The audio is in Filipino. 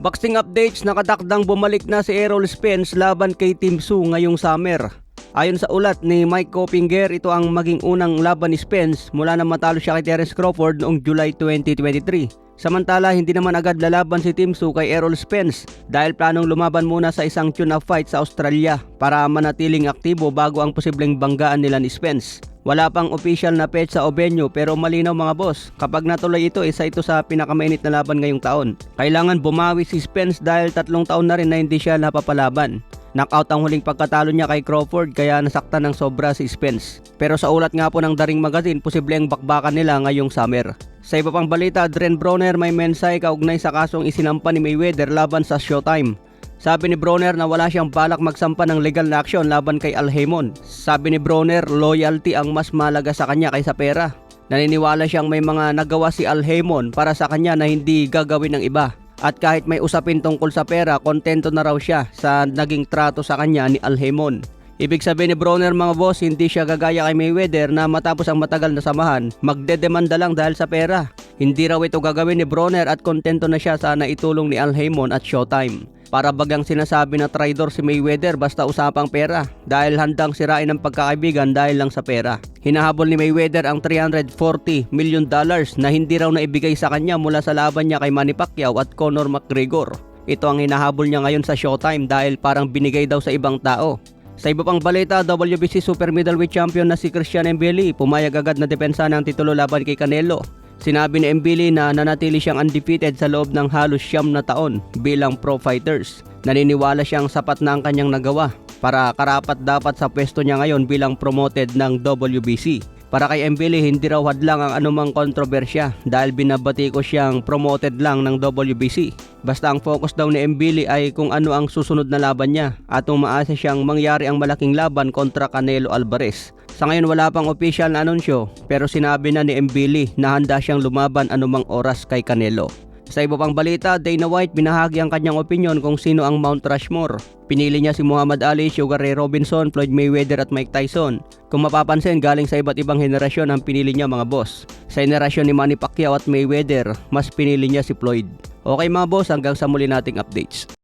Boxing updates, nakatakdang bumalik na si Errol Spence laban kay Tim Tszyu ngayong summer. Ayon sa ulat ni Mike Coppinger, ito ang maging unang laban ni Spence mula na matalo siya kay Terence Crawford noong July 2023. Samantala, hindi naman agad lalaban si Tim Tszyu kay Errol Spence dahil planong lumaban muna sa isang tune-up fight sa Australia para manatiling aktibo bago ang posibleng banggaan nila ni Spence. Wala pang official na petsa o venue pero malinaw mga boss, kapag natuloy ito, isa ito sa pinakamainit na laban ngayong taon. Kailangan bumawi si Spence dahil 3 taon na rin na hindi siya napapalaban. Knockout ang huling pagkatalo niya kay Crawford kaya nasaktan ng sobra si Spence. Pero sa ulat nga po ng The Ring Magazine, posibleng bakbakan nila ngayong summer. Sa iba pang balita, Dren Broner may mensahe kaugnay sa kasong isinampa ni Mayweather laban sa Showtime. Sabi ni Broner na wala siyang balak magsampa ng legal na aksyon laban kay Al Haymon. Sabi ni Broner, loyalty ang mas malaga sa kanya kaysa pera. Naniniwala siyang may mga nagawa si Al Haymon para sa kanya na hindi gagawin ng iba. At kahit may usapin tungkol sa pera, kontento na raw siya sa naging trato sa kanya ni Al Haymon. Ibig sabihin ni Broner mga boss, hindi siya gagaya kay Mayweather na matapos ang matagal na samahan, magdedemanda lang dahil sa pera. Hindi raw ito gagawin ni Broner at kontento na siya sa naitulong ni Al Haymon at Showtime. Para bagang sinasabi na traidor si Mayweather basta usapang pera dahil handang sirain ang pagkakaibigan dahil lang sa pera. Hinahabol ni Mayweather ang $340 million na hindi raw naibigay sa kanya mula sa laban niya kay Manny Pacquiao at Conor McGregor. Ito ang hinahabol niya ngayon sa Showtime dahil parang binigay daw sa ibang tao. Sa iba pang balita, WBC Super Middleweight Champion na si Christian Mbili pumayag agad na depensa ng titulo laban kay Canelo. Sinabi ni Mbili na nanatili siyang undefeated sa loob ng halos 9 na taon bilang pro fighters. Naniniwala siyang sapat na ang kanyang nagawa para karapat dapat sa pwesto niya ngayon bilang promoted ng WBC. Para kay Mbili, hindi raw hadlang ang anumang kontrobersya dahil binabati ko siyang promoted lang ng WBC. Basta ang focus daw ni Mbili ay kung ano ang susunod na laban niya at umaasa siyang mangyari ang malaking laban kontra Canelo Alvarez. Sa ngayon wala pang official na anunsyo pero sinabi na ni Mbili na handa siyang lumaban anumang oras kay Canelo. Sa iba pang balita, Dana White binahagi ang kanyang opinyon kung sino ang Mount Rushmore. Pinili niya si Muhammad Ali, Sugar Ray Robinson, Floyd Mayweather at Mike Tyson. Kung mapapansin, galing sa iba't ibang henerasyon ang pinili niya mga boss. Sa henerasyon ni Manny Pacquiao at Mayweather, mas pinili niya si Floyd. Okay mga boss, hanggang sa muli nating updates.